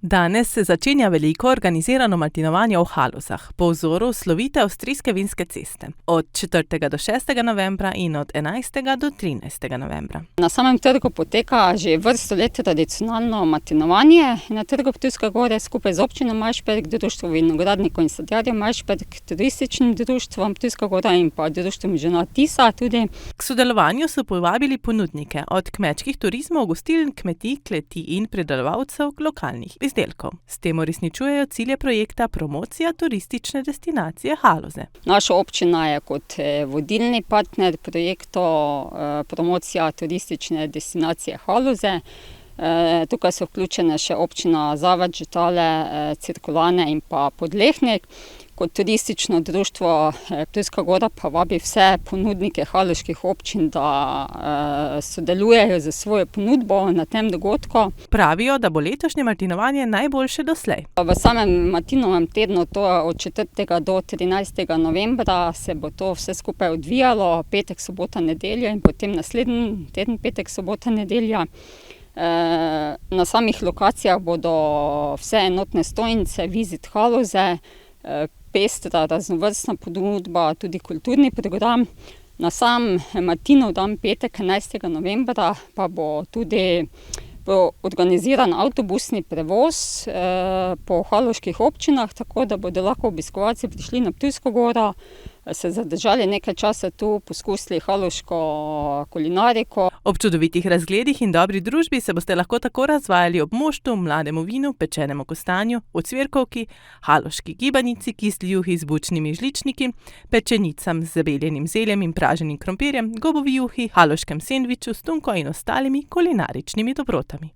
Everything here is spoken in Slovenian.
Danes se začenja veliko organizirano martinovanje v Halozah po vzoru slovite avstrijske vinske ceste. Od 4. do 6. novembra in od 11. do 13. novembra. Na samem trgu poteka že vrsto let tradicionalno martinovanje. Na trgu Ptujske Gore skupaj z občino Majšperk, društvom vinogradnikov in sadjarjev Majšperk, turističnim društvom Ptujska Gora in pa društvom žena Tisa tudi. K sodelovanju so povabili ponudnike od kmečkih turizmov, gostiln, kmetij, kleti in pridelovalcev lokalnih izdelkov. S tem uresničujejo cilje projekta Promocija turistične destinacije Haloze. Naša občina je kot vodilni partner projektu Promocija turistične destinacije Haloze. Tukaj so vključene še občina Zavrč, Žetale, Cirkulane in pa Podlehnik. Kot turistično društvo Ptujska Gora pa vabi vse ponudnike haloških občin, da sodelujejo z svojo ponudbo na tem dogodku. Pravijo, da bo letošnje martinovanje najboljše doslej. V samem Martinovem tednu, to je od 4. do 13. novembra, se bo to vse skupaj odvijalo, petek, sobota, nedelja in potem naslednji teden, petek, sobota, nedelja. Na samih lokacijah bodo vse enotne stojnice, Visit Haloze, pestra, raznovrstna ponudba, tudi kulturni program. Na sam Martinov dan, petek, 11. novembra, pa bo tudi organiziran avtobusni prevoz po haloških občinah, tako da bodo lahko obiskovalci prišli na Ptujsko Goro, se zadržali nekaj časa tu, poskusili haloško kulinariko. Ob čudovitih razgledih in dobri družbi se boste lahko tako razvajali ob moštu, mlademu vinu, pečenemu kostanju, ocvirkovki, haloški gibanici, kisli juhi z bučnimi žličniki, pečenicam z zabeljenim zeljem in praženim krompirjem, gobovi juhi, haloškem sendviču s tunko in ostalimi kulinaričnimi dobrotami.